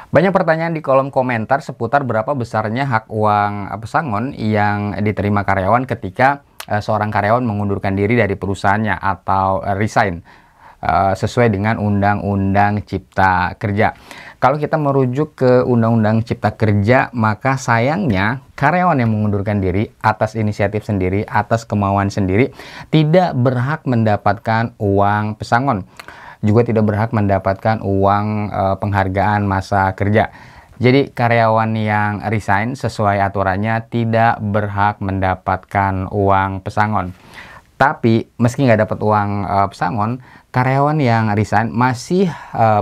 Banyak pertanyaan di kolom komentar seputar berapa besarnya hak uang pesangon yang diterima karyawan ketika seorang karyawan mengundurkan diri dari perusahaannya atau resign sesuai dengan Undang-Undang Cipta Kerja. Kalau kita merujuk ke Undang-Undang Cipta Kerja, maka sayangnya karyawan yang mengundurkan diri atas inisiatif sendiri, atas kemauan sendiri, tidak berhak mendapatkan uang pesangon. Juga tidak berhak mendapatkan uang penghargaan masa kerja. Jadi karyawan yang resign sesuai aturannya tidak berhak mendapatkan uang pesangon. Tapi meski nggak dapat uang pesangon, karyawan yang resign masih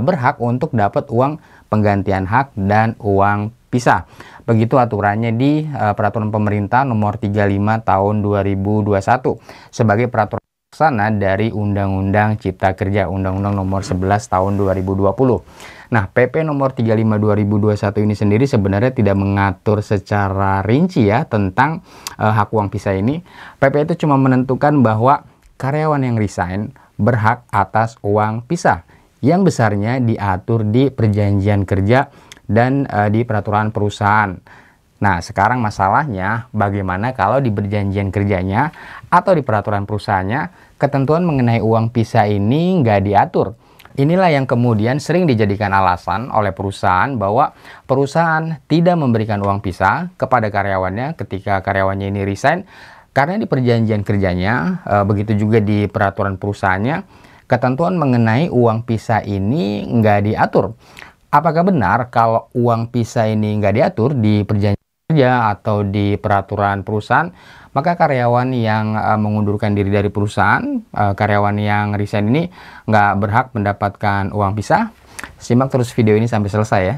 berhak untuk dapat uang penggantian hak dan uang pisah. Begitu aturannya di Peraturan Pemerintah Nomor 35 Tahun 2021 sebagai peraturan sana dari Undang-Undang Cipta Kerja, Undang-Undang Nomor 11 Tahun 2020. Nah, PP Nomor 35 2021 ini sendiri sebenarnya tidak mengatur secara rinci ya tentang hak uang pisah ini. PP itu cuma menentukan bahwa karyawan yang resign berhak atas uang pisah yang besarnya diatur di perjanjian kerja dan di peraturan perusahaan. Nah, sekarang masalahnya bagaimana kalau di perjanjian kerjanya atau di peraturan perusahaannya ketentuan mengenai uang pisah ini nggak diatur. Inilah yang kemudian sering dijadikan alasan oleh perusahaan bahwa perusahaan tidak memberikan uang pisah kepada karyawannya ketika karyawannya ini resign karena di perjanjian kerjanya, begitu juga di peraturan perusahaannya, ketentuan mengenai uang pisah ini nggak diatur. Apakah benar kalau uang pisah ini nggak diatur di perjanjian kerja atau di peraturan perusahaan, maka karyawan yang mengundurkan diri dari perusahaan, karyawan yang resign ini nggak berhak mendapatkan uang pisah? Simak terus video ini sampai selesai ya.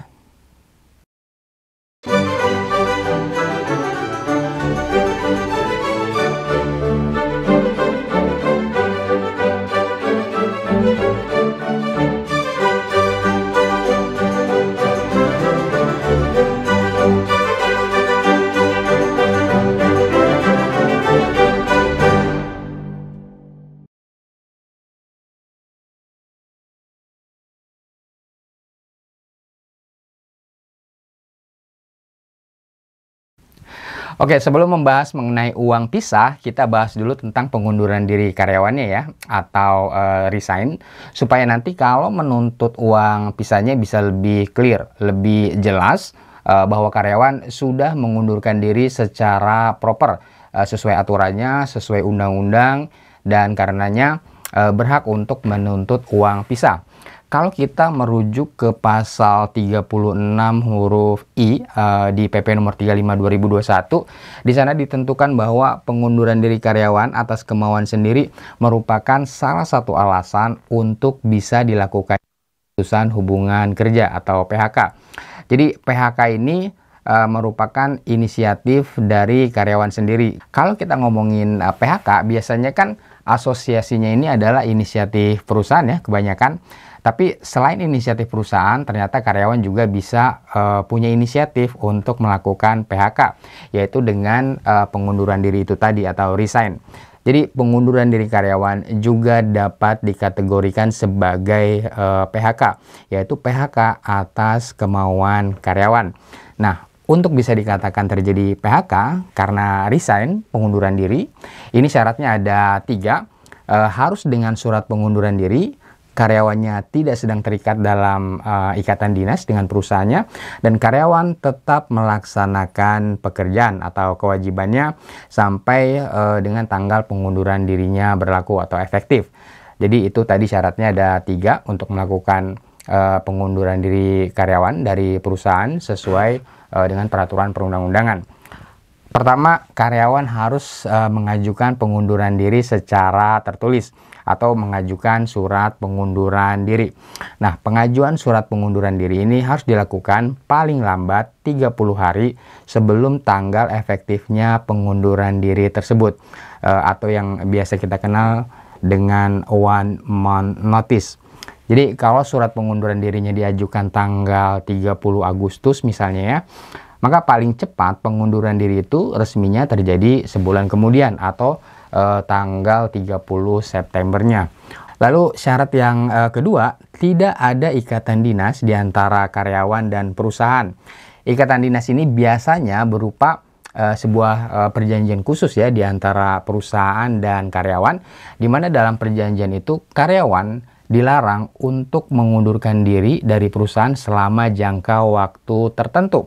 Oke, sebelum membahas mengenai uang pisah, kita bahas dulu tentang pengunduran diri karyawannya ya, atau resign, supaya nanti kalau menuntut uang pisahnya bisa lebih clear, lebih jelas bahwa karyawan sudah mengundurkan diri secara proper, sesuai aturannya, sesuai undang-undang, dan karenanya berhak untuk menuntut uang pisah. Kalau kita merujuk ke pasal 36 huruf I di PP nomor 35 2021, di sana ditentukan bahwa pengunduran diri karyawan atas kemauan sendiri merupakan salah satu alasan untuk bisa dilakukan putusan hubungan kerja atau PHK. Jadi PHK ini merupakan inisiatif dari karyawan sendiri. Kalau kita ngomongin PHK, biasanya kan asosiasinya ini adalah inisiatif perusahaan ya kebanyakan. Tapi selain inisiatif perusahaan, ternyata karyawan juga bisa punya inisiatif untuk melakukan PHK, yaitu dengan pengunduran diri itu tadi atau resign. Jadi pengunduran diri karyawan juga dapat dikategorikan sebagai PHK, yaitu PHK atas kemauan karyawan. Nah, untuk bisa dikatakan terjadi PHK karena resign, pengunduran diri, ini syaratnya ada 3, harus dengan surat pengunduran diri, karyawannya tidak sedang terikat dalam ikatan dinas dengan perusahaannya, dan karyawan tetap melaksanakan pekerjaan atau kewajibannya sampai dengan tanggal pengunduran dirinya berlaku atau efektif. Jadi itu tadi syaratnya ada 3 untuk melakukan pengunduran diri karyawan dari perusahaan sesuai dengan peraturan perundang-undangan. Pertama, karyawan harus mengajukan pengunduran diri secara tertulis atau mengajukan surat pengunduran diri. Nah, pengajuan surat pengunduran diri ini harus dilakukan paling lambat 30 hari sebelum tanggal efektifnya pengunduran diri tersebut, atau yang biasa kita kenal dengan 1 month notice. Jadi kalau surat pengunduran dirinya diajukan tanggal 30 Agustus misalnya ya, maka paling cepat pengunduran diri itu resminya terjadi sebulan kemudian atau tanggal 30 Septembernya. Lalu syarat yang kedua, tidak ada ikatan dinas di antara karyawan dan perusahaan. Ikatan dinas ini biasanya berupa sebuah perjanjian khusus ya di antara perusahaan dan karyawan, di mana dalam perjanjian itu karyawan dilarang untuk mengundurkan diri dari perusahaan selama jangka waktu tertentu.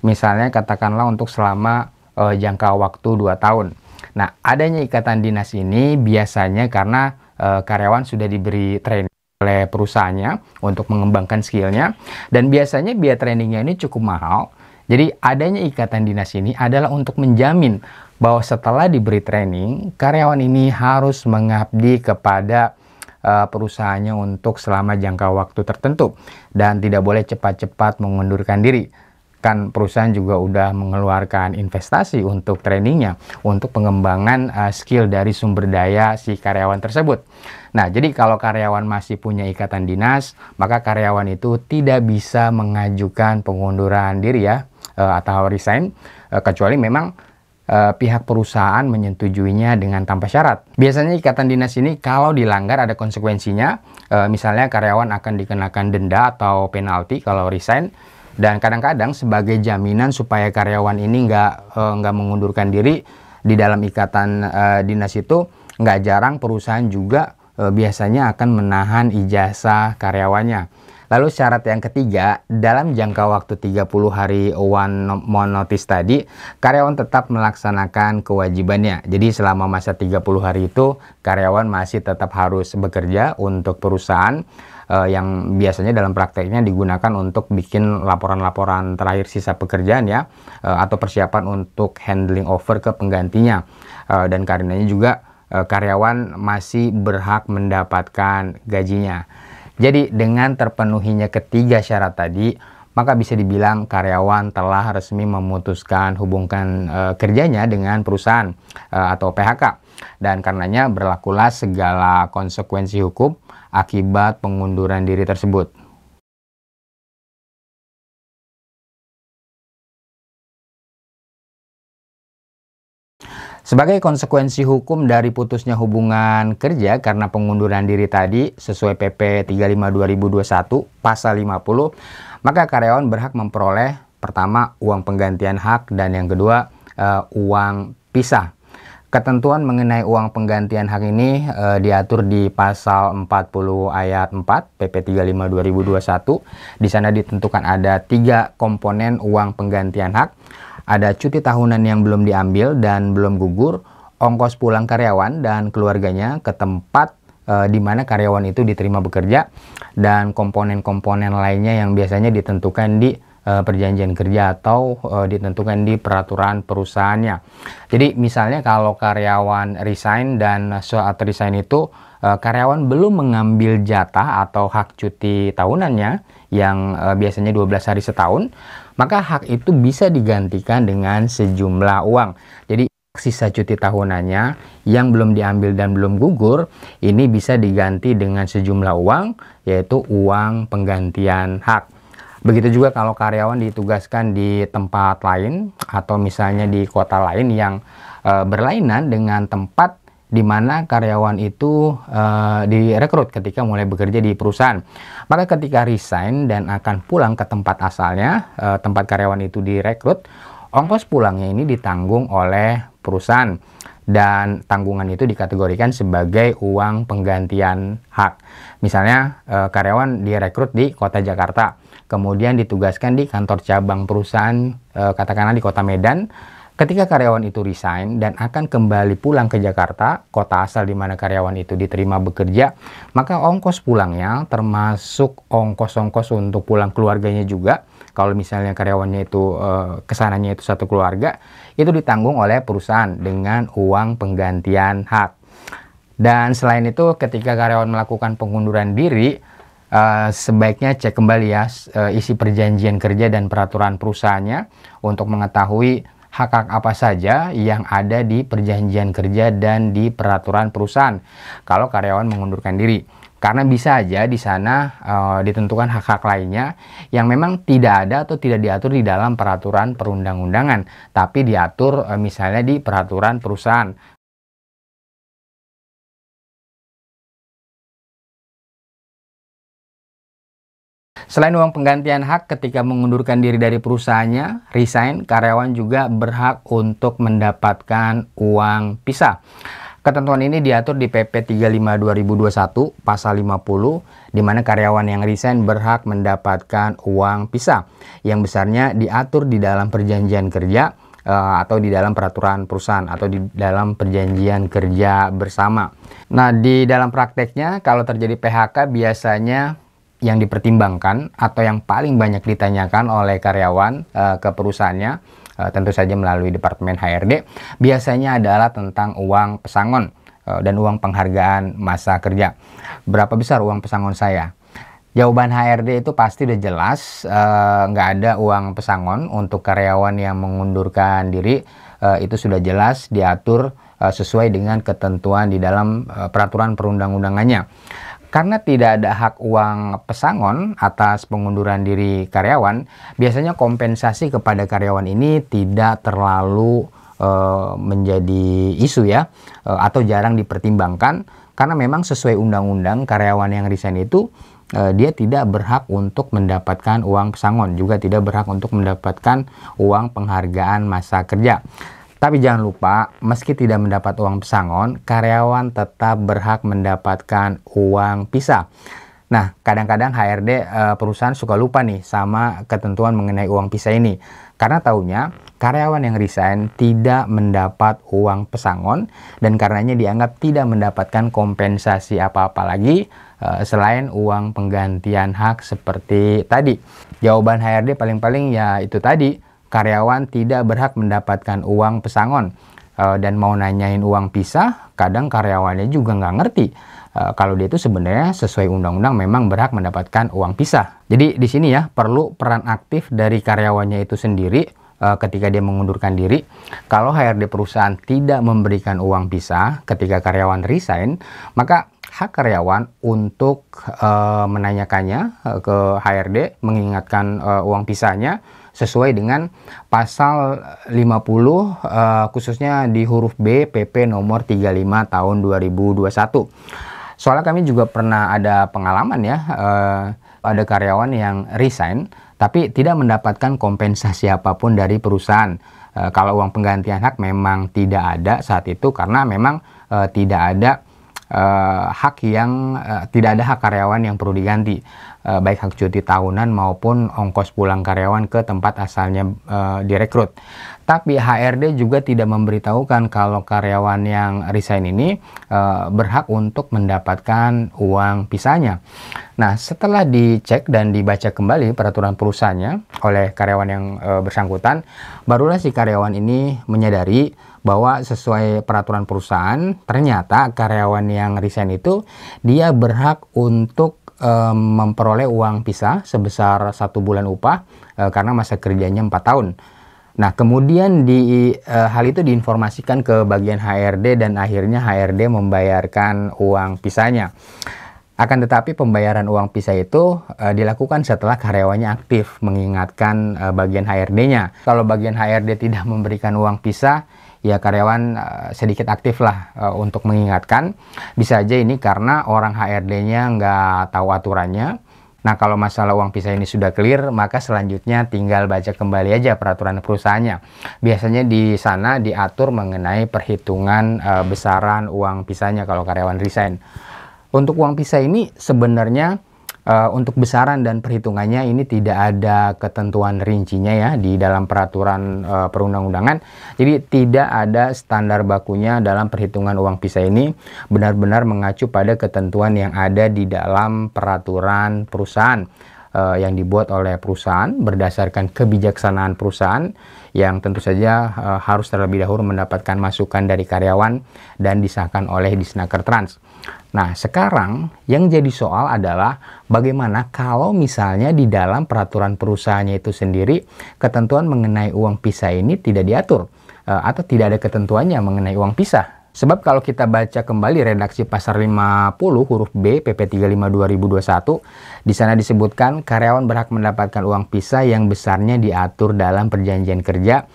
Misalnya katakanlah untuk selama jangka waktu 2 tahun. Nah, adanya ikatan dinas ini biasanya karena karyawan sudah diberi training oleh perusahaannya untuk mengembangkan skillnya, dan biasanya biaya trainingnya ini cukup mahal. Jadi adanya ikatan dinas ini adalah untuk menjamin bahwa setelah diberi training, karyawan ini harus mengabdi kepada perusahaannya untuk selama jangka waktu tertentu dan tidak boleh cepat-cepat mengundurkan diri. Kan perusahaan juga udah mengeluarkan investasi untuk trainingnya, untuk pengembangan skill dari sumber daya si karyawan tersebut. Nah, jadi kalau karyawan masih punya ikatan dinas, maka karyawan itu tidak bisa mengajukan pengunduran diri ya, atau resign, kecuali memang pihak perusahaan menyetujuinya dengan tanpa syarat. Biasanya ikatan dinas ini kalau dilanggar ada konsekuensinya, misalnya karyawan akan dikenakan denda atau penalti kalau resign. Dan kadang-kadang sebagai jaminan supaya karyawan ini nggak mengundurkan diri di dalam ikatan dinas itu, nggak jarang perusahaan juga biasanya akan menahan ijazah karyawannya. Lalu syarat yang ketiga, dalam jangka waktu 30 hari one month notice tadi, karyawan tetap melaksanakan kewajibannya. Jadi selama masa 30 hari itu, karyawan masih tetap harus bekerja untuk perusahaan, yang biasanya dalam prakteknya digunakan untuk bikin laporan-laporan terakhir sisa pekerjaan ya, atau persiapan untuk handling over ke penggantinya. Dan karenanya juga karyawan masih berhak mendapatkan gajinya. Jadi dengan terpenuhinya ketiga syarat tadi, maka bisa dibilang karyawan telah resmi memutuskan hubungan kerjanya dengan perusahaan atau PHK. Dan karenanya berlakulah segala konsekuensi hukum akibat pengunduran diri tersebut. Sebagai konsekuensi hukum dari putusnya hubungan kerja karena pengunduran diri tadi sesuai PP 35/2021 pasal 50, maka karyawan berhak memperoleh pertama uang penggantian hak dan yang kedua uang pisah. Ketentuan mengenai uang penggantian hak ini diatur di pasal 40 ayat 4 PP 35/2021. Di sana ditentukan ada 3 komponen uang penggantian hak. Ada cuti tahunan yang belum diambil dan belum gugur, ongkos pulang karyawan dan keluarganya ke tempat di mana karyawan itu diterima bekerja, dan komponen-komponen lainnya yang biasanya ditentukan di perjanjian kerja atau ditentukan di peraturan perusahaannya. Jadi misalnya kalau karyawan resign dan saat resign itu karyawan belum mengambil jatah atau hak cuti tahunannya yang biasanya 12 hari setahun, maka hak itu bisa digantikan dengan sejumlah uang. Jadi sisa cuti tahunannya yang belum diambil dan belum gugur ini bisa diganti dengan sejumlah uang, yaitu uang penggantian hak. Begitu juga kalau karyawan ditugaskan di tempat lain atau misalnya di kota lain yang berlainan dengan tempat di mana karyawan itu direkrut ketika mulai bekerja di perusahaan. Maka ketika resign dan akan pulang ke tempat asalnya, tempat karyawan itu direkrut, ongkos pulangnya ini ditanggung oleh perusahaan. Dan tanggungan itu dikategorikan sebagai uang penggantian hak. Misalnya karyawan direkrut di kota Jakarta, kemudian ditugaskan di kantor cabang perusahaan katakanlah di kota Medan. Ketika karyawan itu resign dan akan kembali pulang ke Jakarta, kota asal di mana karyawan itu diterima bekerja, maka ongkos pulangnya termasuk ongkos-ongkos untuk pulang keluarganya juga. Kalau misalnya karyawannya itu kesananya itu satu keluarga, itu ditanggung oleh perusahaan dengan uang penggantian hak. Dan selain itu ketika karyawan melakukan pengunduran diri, sebaiknya cek kembali ya isi perjanjian kerja dan peraturan perusahaannya untuk mengetahui hak-hak apa saja yang ada di perjanjian kerja dan di peraturan perusahaan kalau karyawan mengundurkan diri. Karena bisa aja di sana ditentukan hak-hak lainnya yang memang tidak ada atau tidak diatur di dalam peraturan perundang-undangan, tapi diatur misalnya di peraturan perusahaan. Selain uang penggantian hak ketika mengundurkan diri dari perusahaannya, resign, karyawan juga berhak untuk mendapatkan uang pisah. Ketentuan ini diatur di PP 35 2021 pasal 50, di mana karyawan yang resign berhak mendapatkan uang pisah yang besarnya diatur di dalam perjanjian kerja atau di dalam peraturan perusahaan atau di dalam perjanjian kerja bersama. Nah, di dalam prakteknya kalau terjadi PHK biasanya yang dipertimbangkan atau yang paling banyak ditanyakan oleh karyawan ke perusahaannya, tentu saja melalui Departemen HRD, biasanya adalah tentang uang pesangon dan uang penghargaan masa kerja. Berapa besar uang pesangon saya? Jawaban HRD itu pasti udah jelas, nggak ada uang pesangon untuk karyawan yang mengundurkan diri. Itu sudah jelas diatur sesuai dengan ketentuan di dalam peraturan perundang-undangannya. Karena tidak ada hak uang pesangon atas pengunduran diri karyawan, biasanya kompensasi kepada karyawan ini tidak terlalu menjadi isu ya, atau jarang dipertimbangkan, karena memang sesuai undang-undang karyawan yang resign itu dia tidak berhak untuk mendapatkan uang pesangon, juga tidak berhak untuk mendapatkan uang penghargaan masa kerja. Tapi jangan lupa, meski tidak mendapat uang pesangon, karyawan tetap berhak mendapatkan uang pisah. Nah, kadang-kadang HRD perusahaan suka lupa nih sama ketentuan mengenai uang pisah ini. Karena taunya karyawan yang resign tidak mendapat uang pesangon dan karenanya dianggap tidak mendapatkan kompensasi apa-apa lagi selain uang penggantian hak seperti tadi. Jawaban HRD paling-paling ya itu tadi. Karyawan tidak berhak mendapatkan uang pesangon, dan mau nanyain uang pisah, kadang karyawannya juga nggak ngerti kalau dia itu sebenarnya sesuai undang-undang memang berhak mendapatkan uang pisah. Jadi di sini ya perlu peran aktif dari karyawannya itu sendiri ketika dia mengundurkan diri. Kalau HRD perusahaan tidak memberikan uang pisah ketika karyawan resign, maka hak karyawan untuk menanyakannya ke HRD, mengingatkan uang pisahnya sesuai dengan pasal 50 khususnya di huruf B PP nomor 35 tahun 2021. Soalnya kami juga pernah ada pengalaman ya, ada karyawan yang resign tapi tidak mendapatkan kompensasi apapun dari perusahaan. Kalau uang penggantian hak memang tidak ada saat itu karena memang tidak ada tidak ada hak karyawan yang perlu diganti, baik hak cuti tahunan maupun ongkos pulang karyawan ke tempat asalnya direkrut. Tapi HRD juga tidak memberitahukan kalau karyawan yang resign ini berhak untuk mendapatkan uang pisahnya. Nah, setelah dicek dan dibaca kembali peraturan perusahaannya oleh karyawan yang bersangkutan, barulah si karyawan ini menyadari bahwa sesuai peraturan perusahaan, ternyata karyawan yang resign itu dia berhak untuk memperoleh uang pisah sebesar 1 bulan upah karena masa kerjanya 4 tahun. Nah, kemudian hal itu diinformasikan ke bagian HRD dan akhirnya HRD membayarkan uang pisahnya. Akan tetapi pembayaran uang pisah itu dilakukan setelah karyawannya aktif mengingatkan bagian HRD-nya. Kalau bagian HRD tidak memberikan uang pisah, ya karyawan sedikit aktif lah untuk mengingatkan. Bisa aja ini karena orang HRD-nya nggak tahu aturannya. Nah, kalau masalah uang pisah ini sudah clear, maka selanjutnya tinggal baca kembali aja peraturan perusahaannya. Biasanya di sana diatur mengenai perhitungan besaran uang pisahnya kalau karyawan resign. Untuk uang pisah ini sebenarnya untuk besaran dan perhitungannya ini tidak ada ketentuan rincinya ya di dalam peraturan perundang-undangan. Jadi tidak ada standar bakunya dalam perhitungan uang pisah ini, benar-benar mengacu pada ketentuan yang ada di dalam peraturan perusahaan yang dibuat oleh perusahaan berdasarkan kebijaksanaan perusahaan yang tentu saja harus terlebih dahulu mendapatkan masukan dari karyawan dan disahkan oleh Disnaker Trans. Nah, sekarang yang jadi soal adalah bagaimana kalau misalnya di dalam peraturan perusahaannya itu sendiri ketentuan mengenai uang pisah ini tidak diatur atau tidak ada ketentuannya mengenai uang pisah. Sebab kalau kita baca kembali redaksi pasal 50 huruf B PP 35 2021, di sana disebutkan karyawan berhak mendapatkan uang pisah yang besarnya diatur dalam perjanjian kerja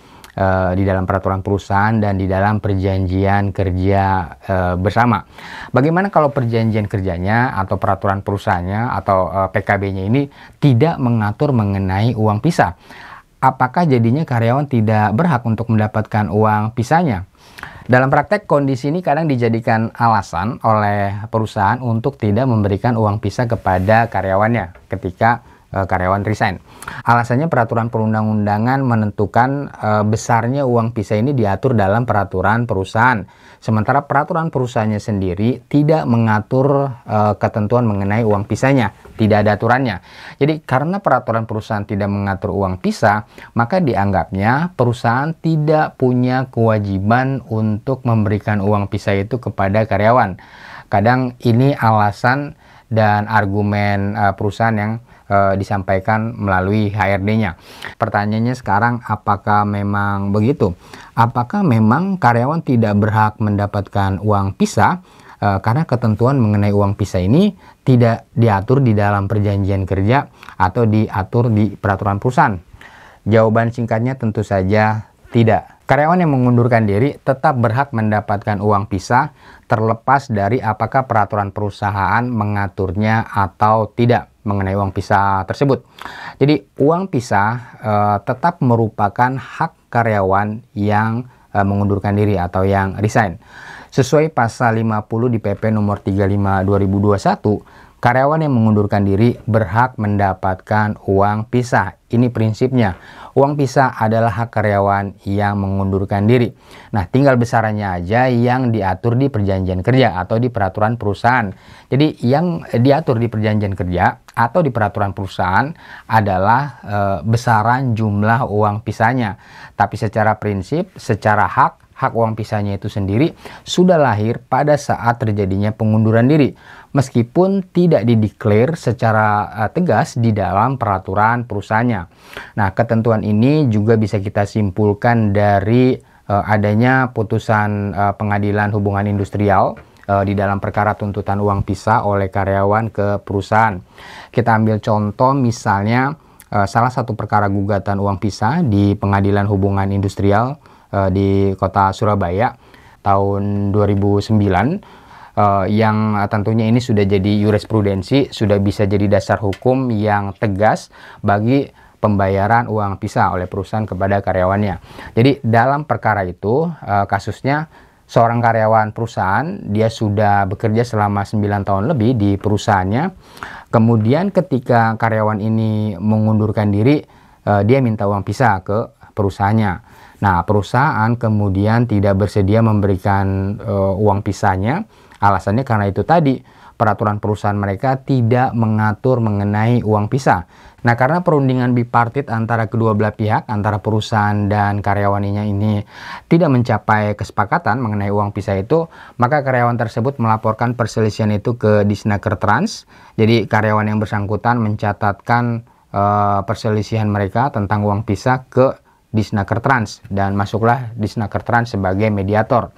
di dalam peraturan perusahaan dan di dalam perjanjian kerja bersama. Bagaimana kalau perjanjian kerjanya atau peraturan perusahaannya atau PKB-nya ini tidak mengatur mengenai uang pisah? Apakah jadinya karyawan tidak berhak untuk mendapatkan uang pisahnya? Dalam praktek, kondisi ini kadang dijadikan alasan oleh perusahaan untuk tidak memberikan uang pisah kepada karyawannya ketika karyawan resign. Alasannya peraturan perundang-undangan menentukan besarnya uang pisah ini diatur dalam peraturan perusahaan. Sementara peraturan perusahaannya sendiri tidak mengatur ketentuan mengenai uang pisahnya, tidak ada aturannya. Jadi karena peraturan perusahaan tidak mengatur uang pisah, maka dianggapnya perusahaan tidak punya kewajiban untuk memberikan uang pisah itu kepada karyawan. Kadang ini alasan dan argumen perusahaan yang disampaikan melalui HRD-nya. Pertanyaannya sekarang, apakah memang begitu? Apakah memang karyawan tidak berhak mendapatkan uang pisah karena ketentuan mengenai uang pisah ini tidak diatur di dalam perjanjian kerja atau diatur di peraturan perusahaan? Jawaban singkatnya tentu saja tidak. Karyawan yang mengundurkan diri tetap berhak mendapatkan uang pisah terlepas dari apakah peraturan perusahaan mengaturnya atau tidak mengenai uang pisah tersebut. Jadi uang pisah tetap merupakan hak karyawan yang mengundurkan diri atau yang resign. Sesuai pasal 50 di PP nomor 35 2021, karyawan yang mengundurkan diri berhak mendapatkan uang pisah. Ini prinsipnya. Uang pisah adalah hak karyawan yang mengundurkan diri. Nah, tinggal besarannya aja yang diatur di perjanjian kerja atau di peraturan perusahaan. Jadi, yang diatur di perjanjian kerja atau di peraturan perusahaan adalah besaran jumlah uang pisahnya. Tapi secara prinsip, secara hak uang pisahnya itu sendiri sudah lahir pada saat terjadinya pengunduran diri, meskipun tidak dideklar secara tegas di dalam peraturan perusahaannya. Nah, ketentuan ini juga bisa kita simpulkan dari adanya putusan pengadilan hubungan industrial di dalam perkara tuntutan uang pisah oleh karyawan ke perusahaan. Kita ambil contoh misalnya salah satu perkara gugatan uang pisah di pengadilan hubungan industrial di kota Surabaya tahun 2009 yang tentunya ini sudah jadi jurisprudensi, sudah bisa jadi dasar hukum yang tegas bagi pembayaran uang pisah oleh perusahaan kepada karyawannya. Jadi dalam perkara itu kasusnya seorang karyawan perusahaan, dia sudah bekerja selama 9 tahun lebih di perusahaannya. Kemudian ketika karyawan ini mengundurkan diri, dia minta uang pisah ke perusahaannya. Nah, perusahaan kemudian tidak bersedia memberikan uang pisahnya. Alasannya karena itu tadi, peraturan perusahaan mereka tidak mengatur mengenai uang pisah. Nah, karena perundingan bipartit antara kedua belah pihak, antara perusahaan dan karyawannya ini tidak mencapai kesepakatan mengenai uang pisah itu, maka karyawan tersebut melaporkan perselisihan itu ke Disnaker Trans. Jadi, karyawan yang bersangkutan mencatatkan perselisihan mereka tentang uang pisah ke Disnaker Trans dan masuklah Disnaker Trans sebagai mediator.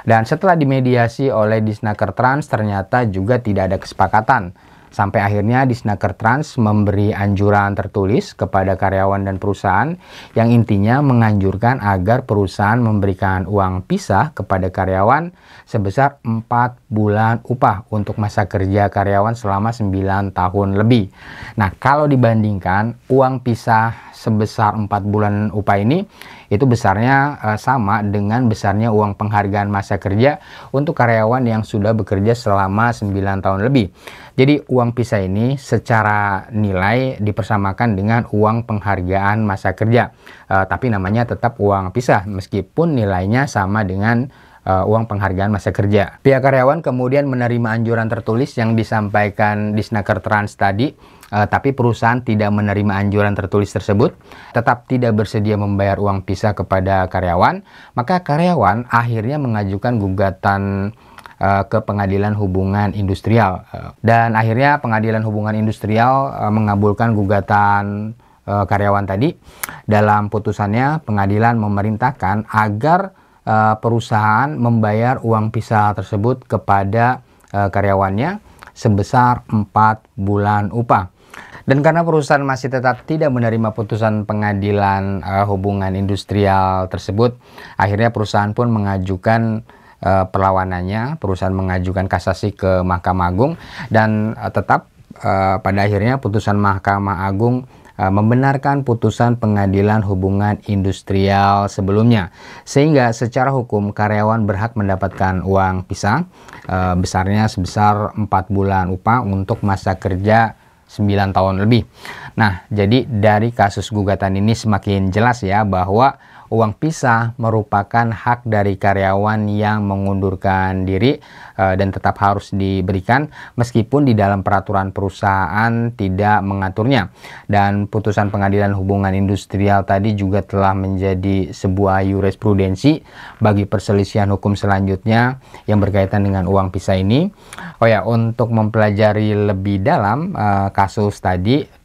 Dan setelah dimediasi oleh Disnaker Trans ternyata juga tidak ada kesepakatan. Sampai akhirnya Disnaker Trans memberi anjuran tertulis kepada karyawan dan perusahaan yang intinya menganjurkan agar perusahaan memberikan uang pisah kepada karyawan sebesar 4 bulan upah untuk masa kerja karyawan selama 9 tahun lebih. Nah, kalau dibandingkan uang pisah sebesar 4 bulan upah ini itu besarnya sama dengan besarnya uang penghargaan masa kerja untuk karyawan yang sudah bekerja selama 9 tahun lebih. Jadi uang pisah ini secara nilai dipersamakan dengan uang penghargaan masa kerja. Tapi namanya tetap uang pisah meskipun nilainya sama dengan uang penghargaan masa kerja. Pihak karyawan kemudian menerima anjuran tertulis yang disampaikan Disnaker Trans tadi, tapi perusahaan tidak menerima anjuran tertulis tersebut, tetap tidak bersedia membayar uang pisah kepada karyawan, maka karyawan akhirnya mengajukan gugatan ke pengadilan hubungan industrial. Dan akhirnya pengadilan hubungan industrial mengabulkan gugatan karyawan tadi. Dalam putusannya, pengadilan memerintahkan agar perusahaan membayar uang pisah tersebut kepada karyawannya sebesar 4 bulan upah. Dan karena perusahaan masih tetap tidak menerima putusan pengadilan hubungan industrial tersebut, akhirnya perusahaan pun mengajukan perlawanannya. Perusahaan mengajukan kasasi ke Mahkamah Agung dan tetap pada akhirnya putusan Mahkamah Agung membenarkan putusan pengadilan hubungan industrial sebelumnya, sehingga secara hukum karyawan berhak mendapatkan uang pisah besarnya sebesar 4 bulan upah untuk masa kerja 9 tahun lebih. Nah, jadi dari kasus gugatan ini semakin jelas ya bahwa uang pisah merupakan hak dari karyawan yang mengundurkan diri dan tetap harus diberikan meskipun di dalam peraturan perusahaan tidak mengaturnya. Dan putusan pengadilan hubungan industrial tadi juga telah menjadi sebuah jurisprudensi bagi perselisihan hukum selanjutnya yang berkaitan dengan uang pisah ini. Oh ya, untuk mempelajari lebih dalam kasus tadi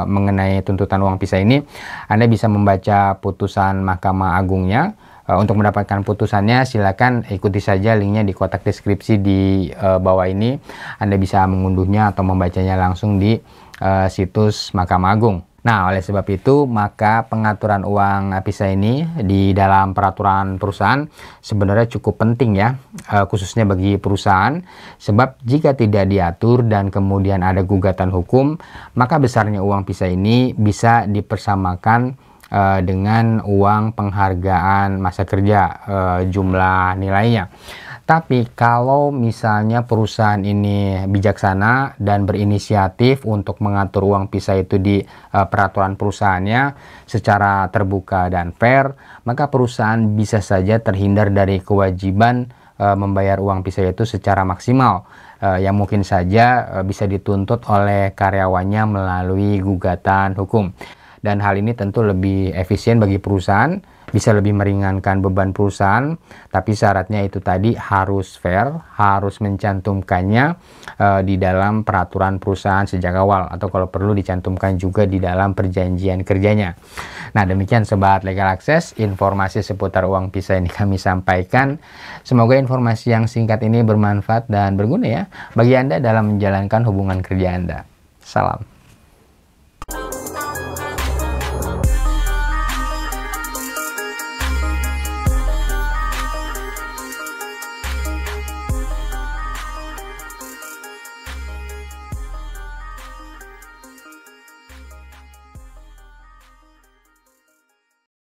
mengenai tuntutan uang pisah ini, Anda bisa membaca putusan Mahkamah Agungnya. Untuk mendapatkan putusannya silakan ikuti saja linknya di kotak deskripsi di bawah ini. Anda bisa mengunduhnya atau membacanya langsung di situs Mahkamah Agung. Nah, oleh sebab itu, maka pengaturan uang pisah ini di dalam peraturan perusahaan sebenarnya cukup penting ya, khususnya bagi perusahaan. Sebab jika tidak diatur dan kemudian ada gugatan hukum, maka besarnya uang pisah ini bisa dipersamakan dengan uang penghargaan masa kerja, jumlah nilainya. Tapi kalau misalnya perusahaan ini bijaksana dan berinisiatif untuk mengatur uang pisah itu di peraturan perusahaannya secara terbuka dan fair, maka perusahaan bisa saja terhindar dari kewajiban membayar uang pisah itu secara maksimal, yang mungkin saja bisa dituntut oleh karyawannya melalui gugatan hukum. Dan hal ini tentu lebih efisien bagi perusahaan, bisa lebih meringankan beban perusahaan, tapi syaratnya itu tadi harus fair, harus mencantumkannya di dalam peraturan perusahaan sejak awal, atau kalau perlu dicantumkan juga di dalam perjanjian kerjanya. Nah, demikian Sobat Legal Access, informasi seputar uang pisah ini kami sampaikan. Semoga informasi yang singkat ini bermanfaat dan berguna ya bagi Anda dalam menjalankan hubungan kerja Anda. Salam.